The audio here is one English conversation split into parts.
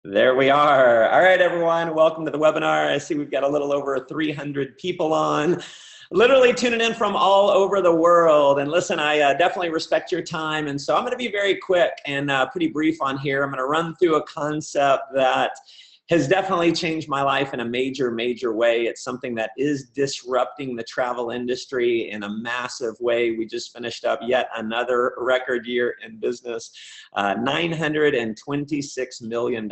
There we are. All right, everyone, welcome to the webinar. I see we've got a little over 300 people on, literally tuning in from all over the world. And listen, I definitely respect your time. And so I'm going to be very quick and pretty brief on here. I'm going to run through a concept that has definitely changed my life in a major, major way. It's something that is disrupting the travel industry in a massive way. We just finished up yet another record year in business, $926 million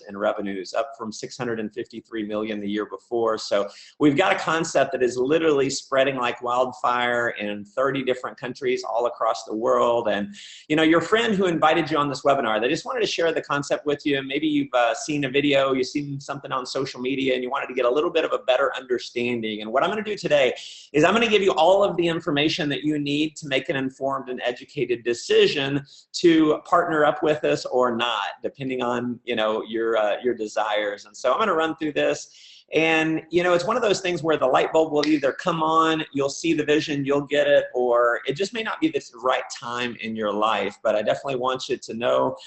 in revenues, up from $653 million the year before. So we've got a concept that is literally spreading like wildfire in 30 different countries all across the world. And you know, your friend who invited you on this webinar, they just wanted to share the concept with you. Maybe you've seen a video, you've seen something on social media, and you wanted to get a little bit of a better understanding. And what I'm going to do today is I'm going to give you all of the information that you need to make an informed and educated decision to partner up with us or not, depending on, you know, your desires. And so I'm going to run through this. And, you know, it's one of those things where the light bulb will either come on, you'll see the vision, you'll get it, or it just may not be the right time in your life. But I definitely want you to know,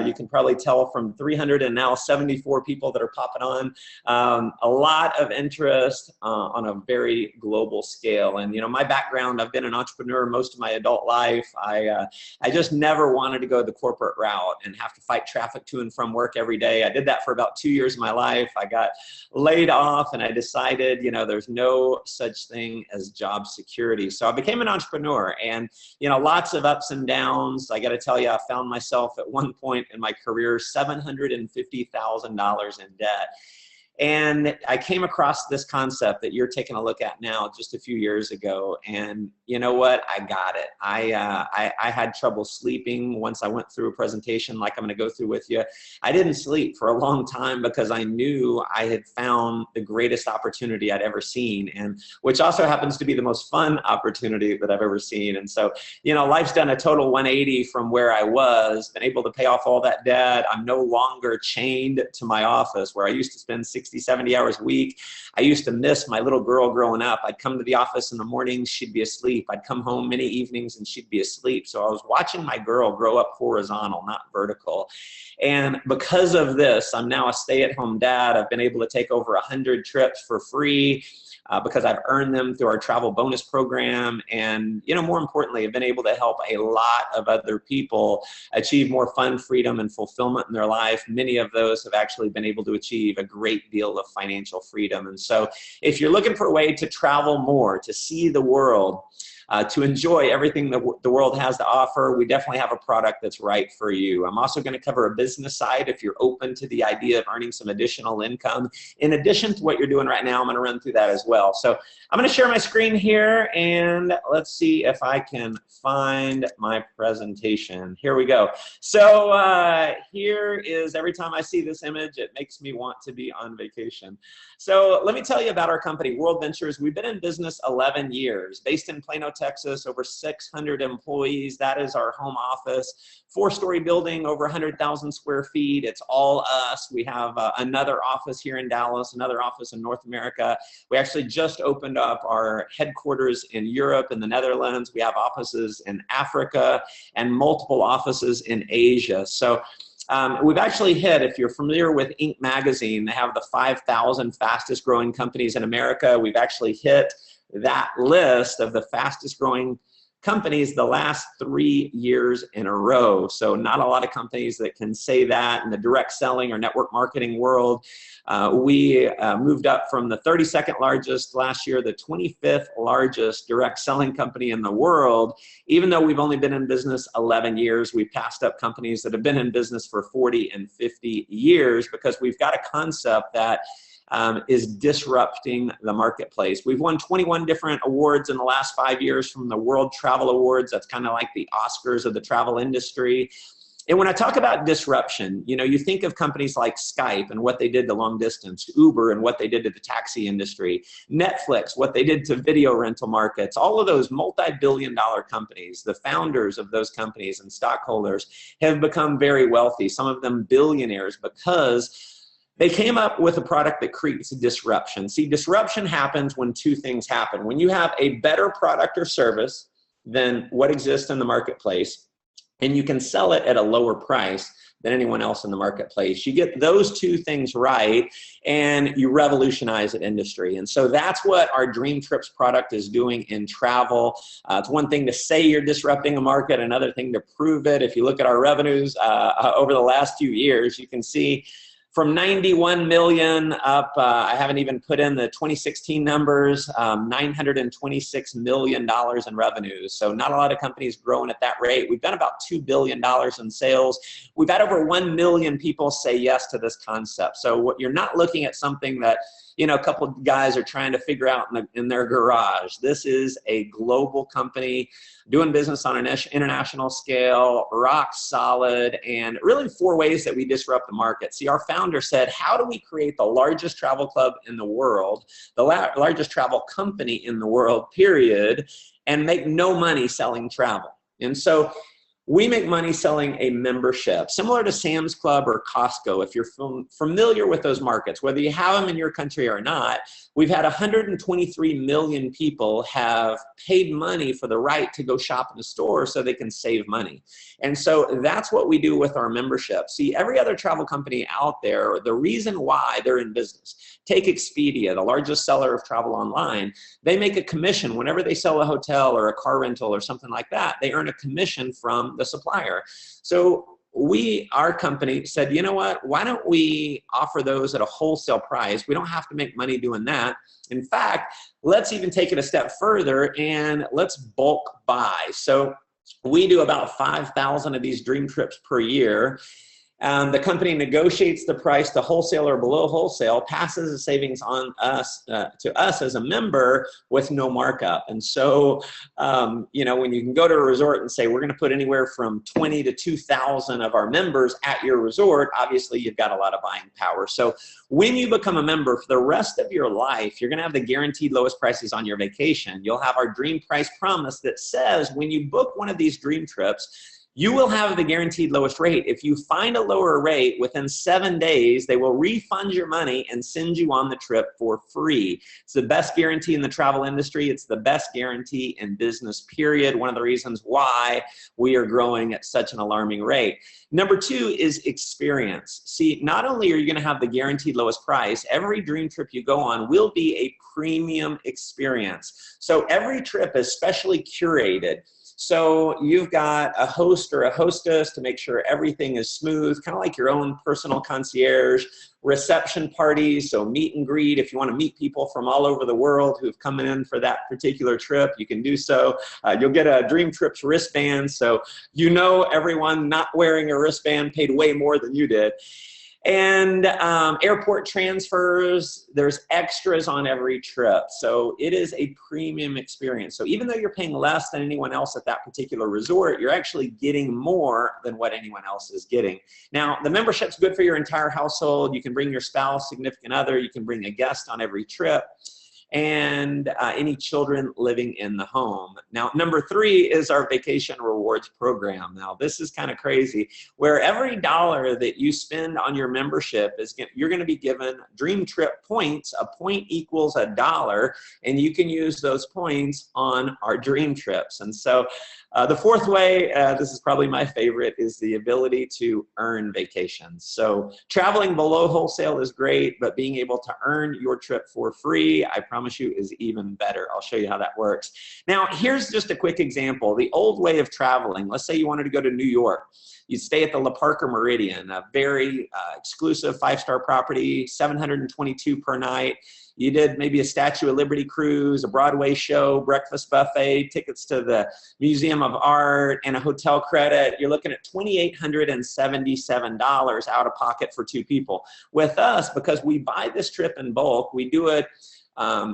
you can probably tell from 374 people that are popping on, a lot of interest on a very global scale. And, you know, my background, I've been an entrepreneur most of my adult life. I just never wanted to go the corporate route and have to fight traffic to and from work every day. I did that for about 2 years of my life. I got laid off and I decided, you know, there's no such thing as job security. So I became an entrepreneur, and, you know, lots of ups and downs. I got to tell you, I found myself at one point in my career $750,000 in debt. And I came across this concept that you're taking a look at now just a few years ago. And you know what? I got it. I had trouble sleeping once I went through a presentation like I'm going to go through with you. I didn't sleep for a long time because I knew I had found the greatest opportunity I'd ever seen, and which also happens to be the most fun opportunity that I've ever seen. And so, you know, life's done a total 180 from where I was, been able to pay off all that debt. I'm no longer chained to my office where I used to spend 60, 70 hours a week. I used to miss my little girl growing up. I'd come to the office in the mornings, she'd be asleep. I'd come home many evenings and she'd be asleep. So I was watching my girl grow up horizontal, not vertical. And because of this, I'm now a stay-at-home dad. I've been able to take over 100 trips for free because I've earned them through our travel bonus program. And, you know, more importantly, I've been able to help a lot of other people achieve more fun, freedom, and fulfillment in their life. Many of those have actually been able to achieve a great deal of financial freedom. And so if you're looking for a way to travel more, to see the world, to enjoy everything that the world has to offer, we definitely have a product that's right for you. I'm also going to cover a business side if you're open to the idea of earning some additional income. In addition to what you're doing right now, I'm going to run through that as well. So I'm going to share my screen here, and let's see if I can find my presentation. Here we go. So here is, every time I see this image, it makes me want to be on vacation. So let me tell you about our company, World Ventures. We've been in business 11 years, based in Plano, Texas, over 600 employees. That is our home office. 4-story building, over 100,000 square feet. It's all us. We have another office here in Dallas, another office in North America. We actually just opened up our headquarters in Europe and the Netherlands. We have offices in Africa and multiple offices in Asia. So we've actually hit, if you're familiar with Inc. magazine, they have the 5,000 fastest growing companies in America. We've actually hit that list of the fastest growing companies the last 3 years in a row. So not a lot of companies that can say that in the direct selling or network marketing world. We moved up from the 32nd largest last year, the 25th largest direct selling company in the world. Even though we've only been in business 11 years, we passed up companies that have been in business for 40 and 50 years because we've got a concept that is disrupting the marketplace. We've won 21 different awards in the last 5 years from the World Travel Awards. That's kind of like the Oscars of the travel industry. And when I talk about disruption, you know, you think of companies like Skype and what they did to long distance, Uber and what they did to the taxi industry, Netflix, what they did to video rental markets, all of those multi-billion-dollar companies. The founders of those companies and stockholders have become very wealthy, some of them billionaires, because they came up with a product that creates disruption. See, disruption happens when two things happen. When you have a better product or service than what exists in the marketplace, and you can sell it at a lower price, than anyone else in the marketplace. You get those two things right, and you revolutionize an industry. And so that's what our Dreamtrips product is doing in travel. It's one thing to say you're disrupting a market, another thing to prove it. If you look at our revenues over the last few years, you can see from 91 million up, I haven't even put in the 2016 numbers, $926 million in revenues. So not a lot of companies growing at that rate. We've done about $2 billion in sales. We've had over 1 million people say yes to this concept. So what you're not looking at something that, you know, a couple of guys are trying to figure out in their garage. This is a global company doing business on an international scale, rock solid, and really 4 ways that we disrupt the market. See, our founder said, how do we create the largest travel club in the world, the largest travel company in the world, period, and make no money selling travel? And so we make money selling a membership, similar to Sam's Club or Costco. If you're familiar with those markets, whether you have them in your country or not, we've had 123 million people have paid money for the right to go shop in the store so they can save money. And so that's what we do with our membership. See, every other travel company out there, the reason why they're in business, take Expedia, the largest seller of travel online, they make a commission whenever they sell a hotel or a car rental or something like that. They earn a commission from the supplier. So our company said, you know what, why don't we offer those at a wholesale price? We don't have to make money doing that. In fact, let's even take it a step further and let's bulk buy. So we do about 5,000 of these Dreamtrips per year. The company negotiates the price to wholesale or below wholesale, passes the savings on us to us as a member with no markup. And so, you know, when you can go to a resort and say, we're going to put anywhere from 20 to 2,000 of our members at your resort, obviously you've got a lot of buying power. So when you become a member for the rest of your life, you're going to have the guaranteed lowest prices on your vacation. You'll have our Dream Price Promise that says when you book one of these dream trips, you will have the guaranteed lowest rate. If you find a lower rate within 7 days, they will refund your money and send you on the trip for free. It's the best guarantee in the travel industry. It's the best guarantee in business, period. One of the reasons why we are growing at such an alarming rate. Number 2 is experience. See, not only are you going to have the guaranteed lowest price, every dream trip you go on will be a premium experience. So every trip is specially curated. So you've got a host or a hostess to make sure everything is smooth, kind of like your own personal concierge, reception parties, so meet and greet. If you want to meet people from all over the world who've come in for that particular trip, you can do so. You'll get a Dreamtrips wristband, so you know everyone not wearing a wristband paid way more than you did. And airport transfers, there's extras on every trip. So it is a premium experience. So even though you're paying less than anyone else at that particular resort, you're actually getting more than what anyone else is getting. Now, the membership's good for your entire household. You can bring your spouse, significant other. You can bring a guest on every trip. And any children living in the home. Now, number 3 is our vacation rewards program. Now, this is kind of crazy, where every dollar that you spend on your membership you're going to be given Dream Trip points. A point equals $1, and you can use those points on our Dream Trips. And so the 4th way, this is probably my favorite, is the ability to earn vacations. So traveling below wholesale is great, but being able to earn your trip for free, I promise you, is even better. I'll show you how that works. Now, here's just a quick example. The old way of traveling, let's say you wanted to go to New York. You stay at the La Parker Meridian, a very exclusive 5-star property, $722 per night. You did maybe a Statue of Liberty cruise, a Broadway show, breakfast buffet, tickets to the Museum of Art, and a hotel credit. You're looking at $2,877 out of pocket for 2 people. With us, because we buy this trip in bulk, we do it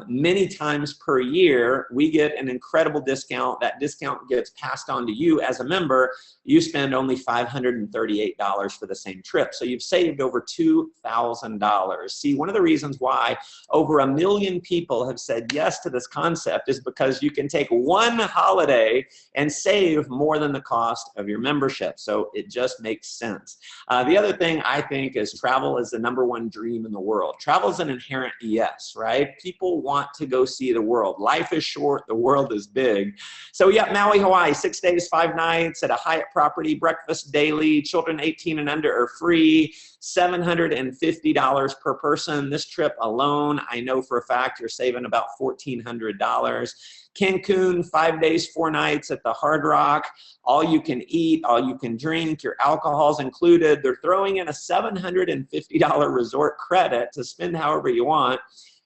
many times per year, we get an incredible discount. That discount gets passed on to you as a member. You spend only $538 for the same trip. So you've saved over $2,000. See, one of the reasons why over 1 million people have said yes to this concept is because you can take one holiday and save more than the cost of your membership. So it just makes sense. The other thing I think is travel is the #1 dream in the world. Travel is an inherent yes, right? People want to go see the world. Life is short, the world is big. So we got Maui, Hawaii, 6 days, 5 nights at a Hyatt property, breakfast daily, children 18 and under are free, $750 per person. This trip alone, I know for a fact you're saving about $1,400. Cancun, 5 days, 4 nights at the Hard Rock, all you can eat, all you can drink, your alcohol's included. They're throwing in a $750 resort credit to spend however you want,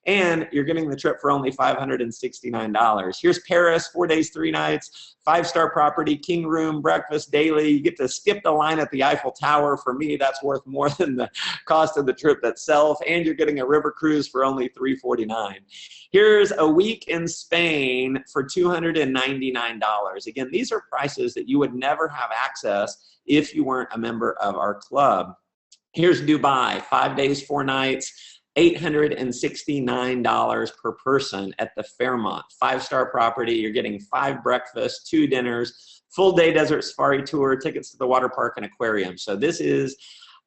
and you're getting the trip for only $569. Here's Paris, 4 days, 3 nights, 5-star property, king room, breakfast daily. You get to skip the line at the Eiffel Tower. For me, that's worth more than the cost of the trip itself, and you're getting a river cruise for only $349. Here's a week in Spain for $299. Again, these are prices that you would never have access if you weren't a member of our club. Here's Dubai, 5 days, 4 nights, $869 per person at the Fairmont. 5-star property, you're getting 5 breakfasts, 2 dinners, full day desert safari tour, tickets to the water park and aquarium. So this is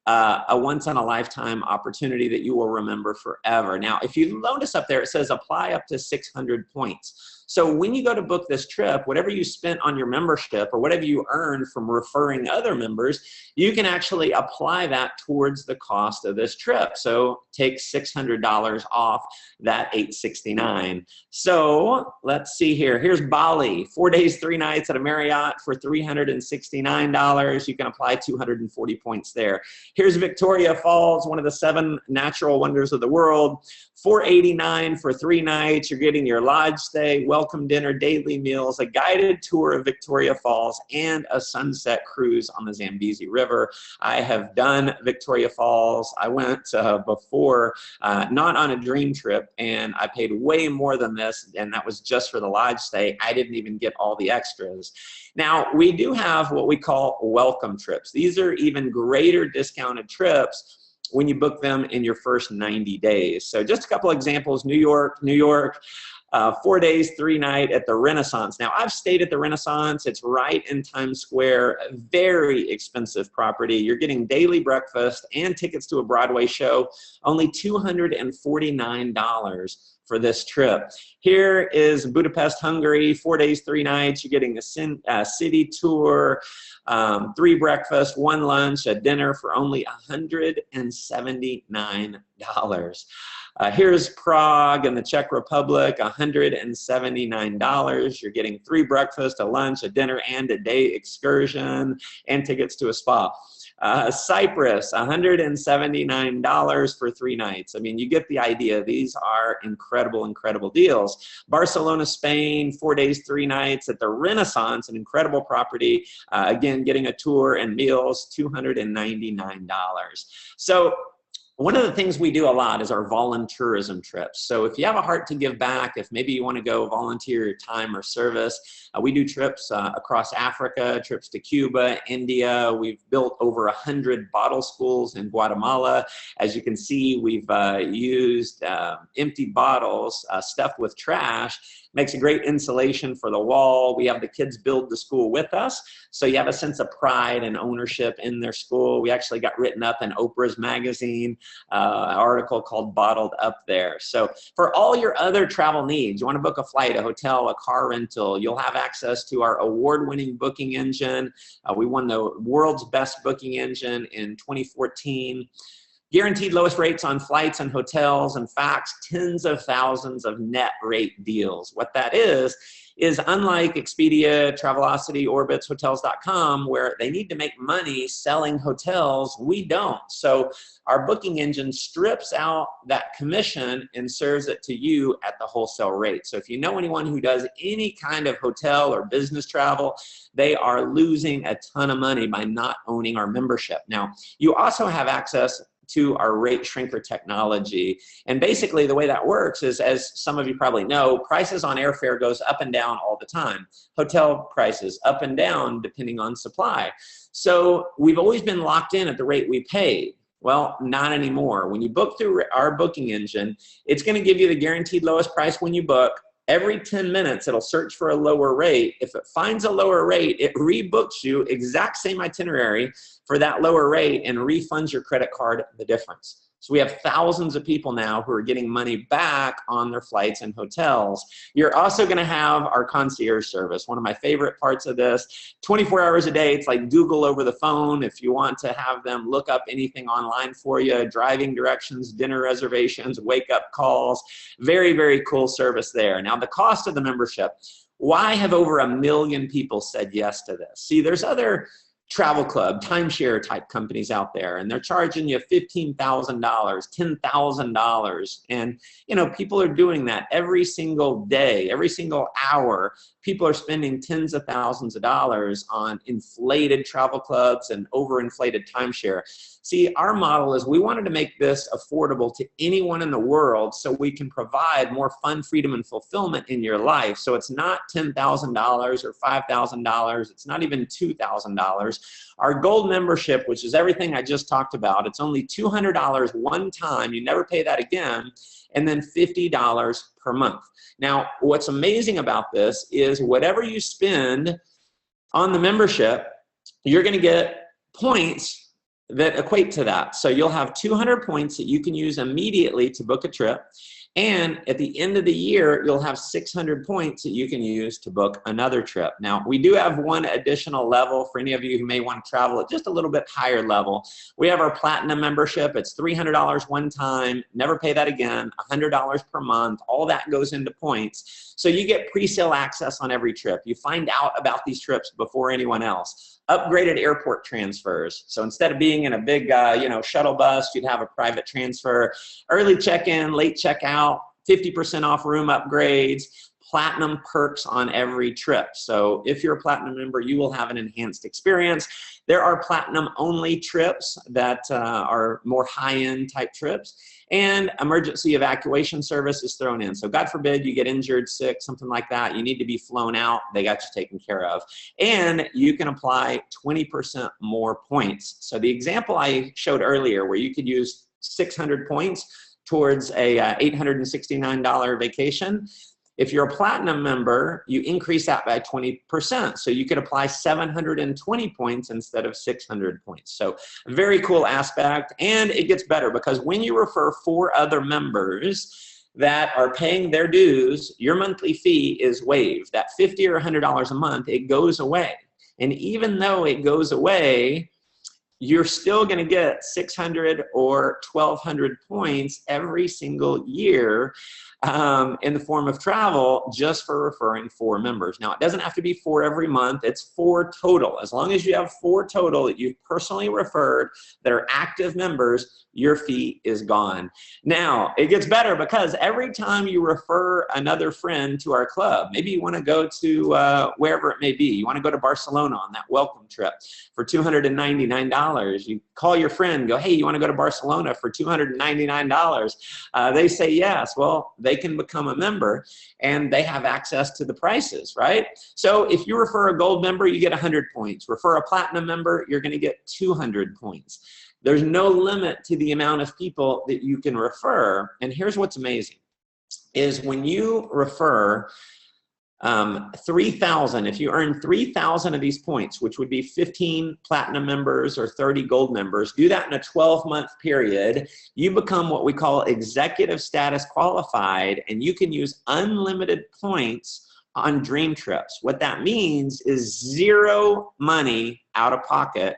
a once-in-a-lifetime opportunity that you will remember forever. Now, if you notice up there, it says apply up to 600 points. So when you go to book this trip, whatever you spent on your membership or whatever you earned from referring other members, you can actually apply that towards the cost of this trip. So take $600 off that $869. So let's see here. Here's Bali, 4 days, 3 nights at a Marriott for $369. You can apply 240 points there. Here's Victoria Falls, one of the 7 natural wonders of the world. $489 for 3 nights. You're getting your lodge stay, welcome dinner, daily meals, a guided tour of Victoria Falls, and a sunset cruise on the Zambezi River. I have done Victoria Falls. I went before, not on a dream trip, and I paid way more than this, and that was just for the lodge stay. I didn't even get all the extras. Now, we do have what we call welcome trips. These are even greater discounted trips when you book them in your first 90 days. So just a couple examples. New York, 4 days, 3 nights at the Renaissance. Now, I've stayed at the Renaissance. It's right in Times Square, a very expensive property. You're getting daily breakfast and tickets to a Broadway show, only $249 for this trip. Here is Budapest, Hungary, 4 days, 3 nights. You're getting a city tour, 3 breakfasts, 1 lunch, a dinner for only $179. Here's Prague in the Czech Republic, $179. You're getting 3 breakfasts, a lunch, a dinner, and a day excursion, and tickets to a spa. Cyprus, $179 for 3 nights. I mean, you get the idea. These are incredible, incredible deals. Barcelona, Spain, 4 days, 3 nights at the Renaissance, an incredible property. Again, getting a tour and meals, $299. So one of the things we do a lot is our volunteerism trips. So if you have a heart to give back, if maybe you want to go volunteer your time or service, we do trips across Africa, trips to Cuba, India. We've built over 100 bottle schools in Guatemala. As you can see, we've used empty bottles stuffed with trash. Makes a great insulation for the wall. We have the kids build the school with us, so you have a sense of pride and ownership in their school. We actually got written up in Oprah's magazine, an article called Bottled Up there. So for all your other travel needs, you want to book a flight, a hotel, a car rental, you'll have access to our award-winning booking engine. We won the world's best booking engine in 2014. Guaranteed lowest rates on flights and hotels. In fact, tens of thousands of net rate deals. What that is unlike Expedia, Travelocity, Orbitz, Hotels.com, where they need to make money selling hotels, we don't. So our booking engine strips out that commission and serves it to you at the wholesale rate. So if you know anyone who does any kind of hotel or business travel, they are losing a ton of money by not owning our membership. Now, you also have access to our rate shrinker technology. And basically the way that works is, as some of you probably know, prices on airfare goes up and down all the time. Hotel prices up and down depending on supply. So we've always been locked in at the rate we paid. Well, not anymore. When you book through our booking engine, it's gonna give you the guaranteed lowest price when you book. Every 10 minutes, it'll search for a lower rate. If it finds a lower rate, it rebooks you exact same itinerary for that lower rate and refunds your credit card the difference. So we have thousands of people now who are getting money back on their flights and hotels. You're also going to have our concierge service. One of my favorite parts of this, 24 hours a day. It's like Google over the phone. If you want to have them look up anything online for you, driving directions, dinner reservations, wake up calls, very, very cool service there. Now the cost of the membership, why have over 1 million people said yes to this? See, there's other travel club, timeshare type companies out there, and they're charging you $15,000, $10,000. And, you know, people are doing that every single day, every single hour. People are spending tens of thousands of dollars on inflated travel clubs and overinflated timeshare. See, our model is we wanted to make this affordable to anyone in the world so we can provide more fun, freedom, and fulfillment in your life. So it's not $10,000 or $5,000. It's not even $2,000. Our gold membership, which is everything I just talked about, it's only $200 one time. You never pay that again. And then $50 per month. Now, what's amazing about this is whatever you spend on the membership, you're going to get points that equate to that. So you'll have 200 points that you can use immediately to book a trip. And at the end of the year, you'll have 600 points that you can use to book another trip. Now, we do have one additional level for any of you who may want to travel at just a little bit higher level. We have our platinum membership. It's $300 one time, never pay that again, $100 per month. All that goes into points. So you get pre-sale access on every trip. You find out about these trips before anyone else. Upgraded airport transfers. So instead of being in a big, shuttle bus, you'd have a private transfer. Early check-in, late check-out, 50% off room upgrades, platinum perks on every trip. So if you're a platinum member, you will have an enhanced experience. There are platinum-only trips that are more high-end type trips. And emergency evacuation service is thrown in. So God forbid you get injured, sick, something like that. You need to be flown out. They got you taken care of. And you can apply 20% more points. So the example I showed earlier where you could use 600 points towards a $869 vacation, if you're a platinum member, you increase that by 20%. So you could apply 720 points instead of 600 points. So a very cool aspect. And it gets better because when you refer 4 other members that are paying their dues, your monthly fee is waived. That $50 or $100 a month, it goes away. And even though it goes away, you're still going to get 600 or 1,200 points every single year in the form of travel just for referring 4 members. Now, it doesn't have to be 4 every month. It's 4 total. As long as you have 4 total that you've personally referred that are active members, your fee is gone. Now, it gets better because every time you refer another friend to our club, maybe you want to go to wherever it may be. You want to go to Barcelona on that welcome trip for $299. You call your friend, go, hey, you want to go to Barcelona for $299? They say yes. Well, they can become a member and they have access to the prices, right? So if you refer a gold member, you get 100 points. Refer a platinum member, you're going to get 200 points. There's no limit to the amount of people that you can refer. And here's what's amazing is when you refer 3,000, if you earn 3,000 of these points, which would be 15 platinum members or 30 gold members, do that in a 12-month period, you become what we call executive status qualified, and you can use unlimited points on Dreamtrips. What that means is 0 money out of pocket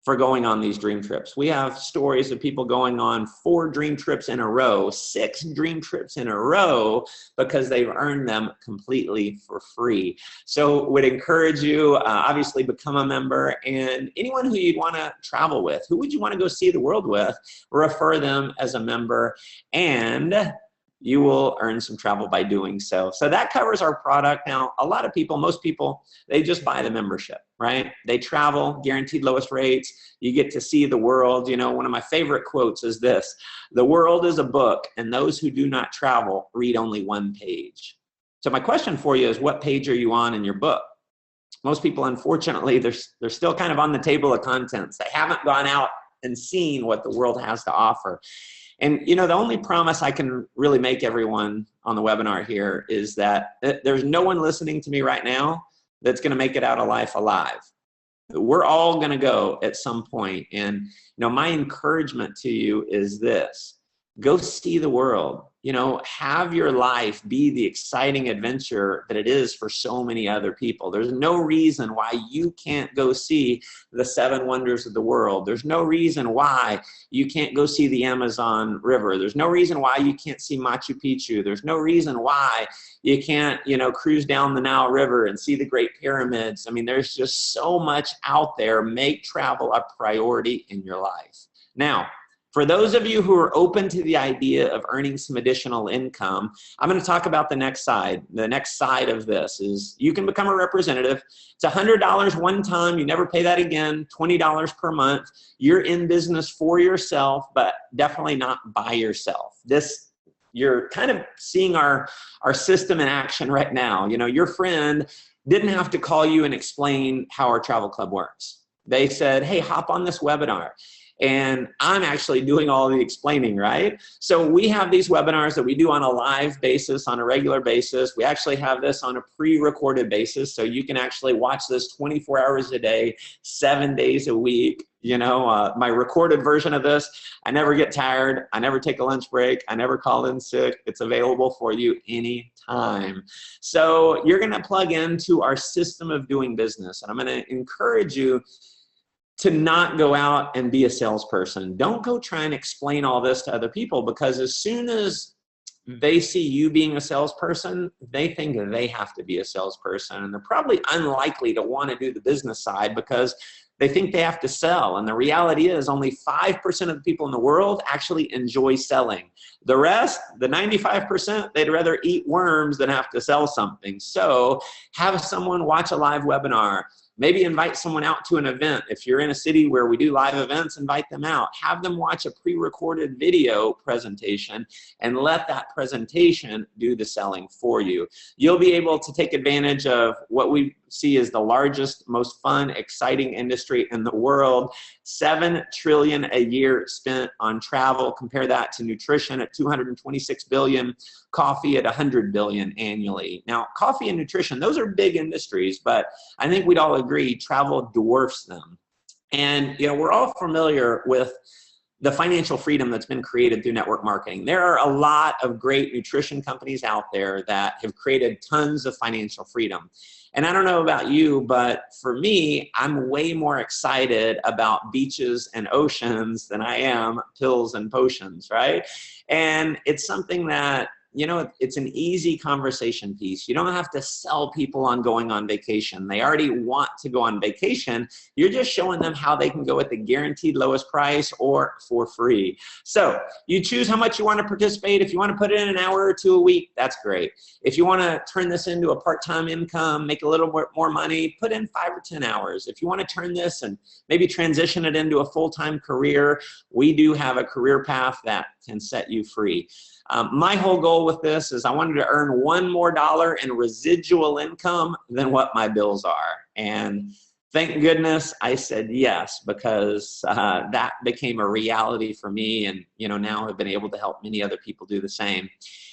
for going on these dream trips. We have stories of people going on 4 dream trips in a row, 6 dream trips in a row because they've earned them completely for free. So would encourage you, obviously become a member, and anyone who you'd want to travel with, who would you want to go see the world with, refer them as a member, and you will earn some travel by doing so. So that covers our product. Now, a lot of people, most people, they just buy the membership, right? They travel, guaranteed lowest rates. You get to see the world. You know, one of my favorite quotes is this: the world is a book, and those who do not travel read only 1 page. So my question for you is, what page are you on in your book? Most people, unfortunately, they're still kind of on the table of contents. They haven't gone out and seen what the world has to offer. And, you know, the only promise I can really make everyone on the webinar here is that there's no one listening to me right now that's going to make it out of life alive. we're all going to go at some point. And, my encouragement to you is this: go see the world. Have your life be the exciting adventure that it is for so many other people. There's no reason why you can't go see the 7 wonders of the world. There's no reason why you can't go see the Amazon River. There's no reason why you can't see Machu Picchu. There's no reason why you can't, cruise down the Nile River and see the Great Pyramids. I mean, there's just so much out there. Make travel a priority in your life. Now, for those of you who are open to the idea of earning some additional income, I'm going to talk about the next side. The next side of this is you can become a representative. It's $100 one time. You never pay that again. $20 per month. You're in business for yourself, but definitely not by yourself. You're kind of seeing our system in action right now. Your friend didn't have to call you and explain how our travel club works. They said, hey, hop on this webinar. And I'm actually doing all the explaining, right? So we have these webinars that we do on a live basis, on a regular basis. We actually have this on a pre-recorded basis. So you can actually watch this 24 hours a day, 7 days a week. My recorded version of this, I never get tired. I never take a lunch break. I never call in sick. It's available for you anytime. So you're going to plug into our system of doing business. And I'm going to encourage you to not go out and be a salesperson. Don't go try and explain all this to other people, because as soon as they see you being a salesperson, they think they have to be a salesperson. And they're probably unlikely to want to do the business side because they think they have to sell. And the reality is only 5% of the people in the world actually enjoy selling. The rest, the 95%, they'd rather eat worms than have to sell something. So have someone watch a live webinar. Maybe invite someone out to an event. If you're in a city where we do live events, invite them out. Have them watch a pre-recorded video presentation and let that presentation do the selling for you. You'll be able to take advantage of what we see as the largest, most fun, exciting industry in the world. $7 trillion a year spent on travel. Compare that to nutrition at $226 billion, coffee at $100 billion annually. Now, coffee and nutrition, those are big industries, but I think we'd all agree travel dwarfs them. And we're all familiar with the financial freedom that's been created through network marketing. There are a lot of great nutrition companies out there that have created tons of financial freedom. And I don't know about you, but for me, I'm way more excited about beaches and oceans than I am pills and potions, right? And it's something that, it's an easy conversation piece. You don't have to sell people on going on vacation. They already want to go on vacation. You're just showing them how they can go at the guaranteed lowest price or for free. So you choose how much you want to participate. If you want to put in an hour or two a week, that's great. If you want to turn this into a part-time income, make a little more money, put in 5 or 10 hours. If you want to turn this and maybe transition it into a full-time career, we do have a career path that can set you free. My whole goal with this is I wanted to earn $1 more in residual income than what my bills are. And thank goodness I said yes, because that became a reality for me. And now I've been able to help many other people do the same.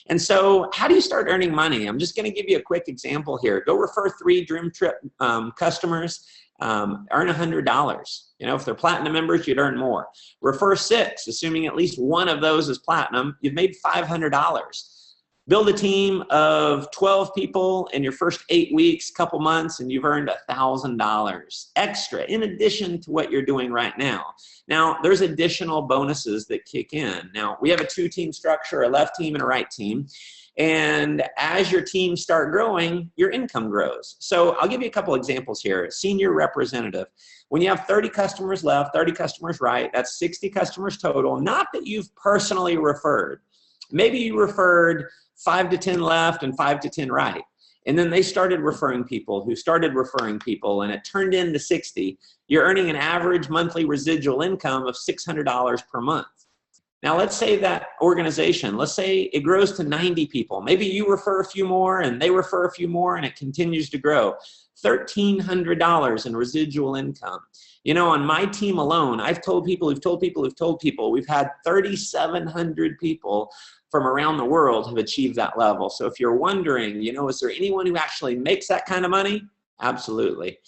And so how do you start earning money? I'm just going to give you a quick example here. Go refer 3 Dreamtrip customers. Earn $100. If they're platinum members, you'd earn more. Refer 6, assuming at least one of those is platinum, you've made $500. Build a team of 12 people in your first 8 weeks, couple months, and you've earned $1,000 extra in addition to what you're doing right now. Now, there's additional bonuses that kick in. Now, we have a 2-team structure, a left team and a right team. And as your teams start growing, your income grows. So I'll give you a couple examples here. Senior representative. When you have 30 customers left, 30 customers right, that's 60 customers total. Not that you've personally referred. Maybe you referred 5 to 10 left and 5 to 10 right. And then they started referring people who started referring people, and it turned into 60. You're earning an average monthly residual income of $600 per month. Now, let's say that organization, let's say it grows to 90 people. Maybe you refer a few more and they refer a few more and it continues to grow. $1,300 in residual income. On my team alone, I've told people who've told people who've told people, we've had 3,700 people from around the world have achieved that level. So if you're wondering, is there anyone who actually makes that kind of money? Absolutely.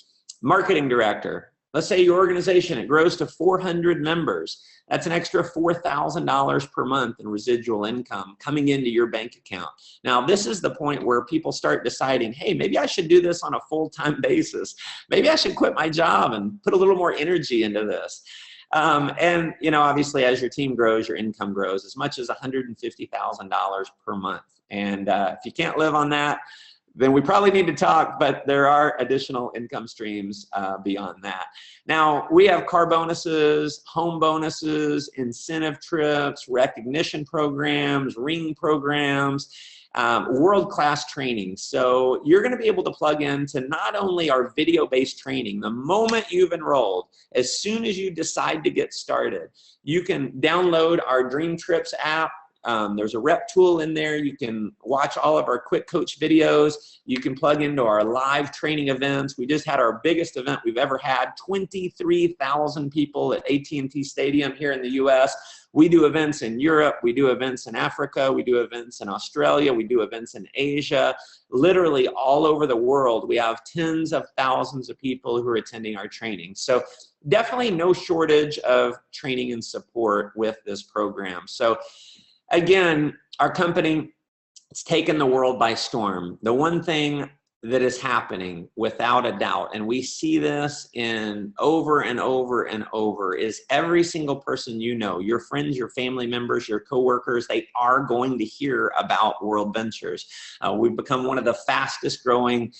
Marketing director. Let's say your organization, it grows to 400 members. That's an extra $4,000 per month in residual income coming into your bank account. Now, this is the point where people start deciding, hey, maybe I should do this on a full-time basis. Maybe I should quit my job and put a little more energy into this. And, you know, obviously, as your team grows, your income grows as much as $150,000 per month. And if you can't live on that, then we probably need to talk, but there are additional income streams beyond that. Now, we have car bonuses, home bonuses, incentive trips, recognition programs, ring programs, world-class training. So you're going to be able to plug into not only our video-based training, the moment you've enrolled, as soon as you decide to get started, you can download our Dreamtrips app. There's a rep tool in there. You can watch all of our quick coach videos. You can plug into our live training events. We just had our biggest event we've ever had, 23,000 people at AT&T Stadium here in the US. We do events in Europe, we do events in Africa, we do events in Australia, we do events in Asia, literally all over the world. We have tens of thousands of people who are attending our training. So definitely no shortage of training and support with this program. So again, our company, it's taken the world by storm. The one thing that is happening without a doubt, and we see this in over and over and over, is every single person you know, your friends, your family members, your coworkers, they are going to hear about World Ventures. We've become one of the fastest growing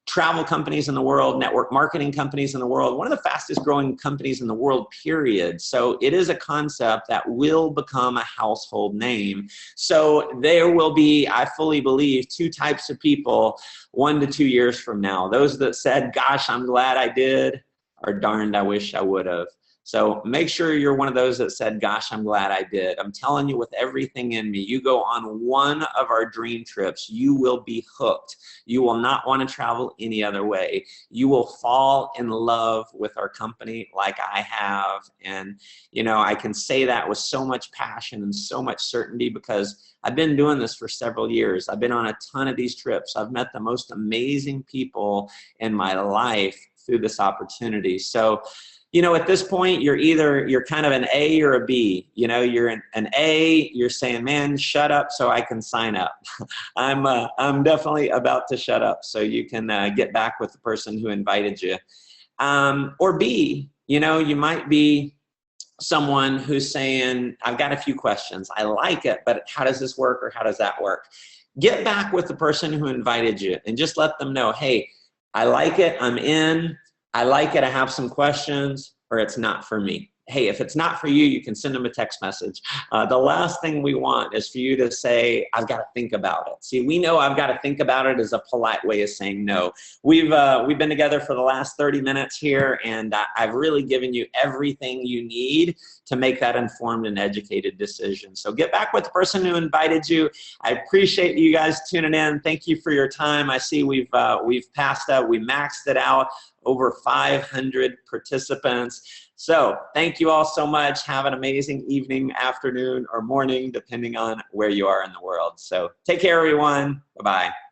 travel companies in the world, network marketing companies in the world, one of the fastest growing companies in the world, period. So it is a concept that will become a household name. So there will be, I fully believe, two types of people 1 to 2 years from now. Those that said, gosh, I'm glad I did, or darned, I wish I would have. So make sure you're one of those that said, gosh, I'm glad I did. I'm telling you with everything in me, you go on one of our dream trips, you will be hooked. You will not want to travel any other way. You will fall in love with our company like I have. And, you know, I can say that with so much passion and so much certainty because I've been doing this for several years. I've been on a ton of these trips. I've met the most amazing people in my life through this opportunity. So, you know, at this point, you're kind of an A or a B. You know, you're an A, you're saying, man, shut up so I can sign up. I'm definitely about to shut up so you can get back with the person who invited you. Or B, you know, you might be someone who's saying, I've got a few questions. I like it, but how does this work or how does that work? Get back with the person who invited you and just let them know, hey, I like it, I'm in. I like it, I have some questions, or it's not for me. Hey, if it's not for you, you can send them a text message. The last thing we want is for you to say, I've got to think about it. See, we know I've got to think about it is a polite way of saying no. We've been together for the last 30 minutes here, and I've really given you everything you need to make that informed and educated decision. So get back with the person who invited you. I appreciate you guys tuning in. Thank you for your time. I see we've passed out, we maxed it out, over 500 participants. So thank you all so much. Have an amazing evening, afternoon, or morning, depending on where you are in the world. So take care, everyone. Bye-bye.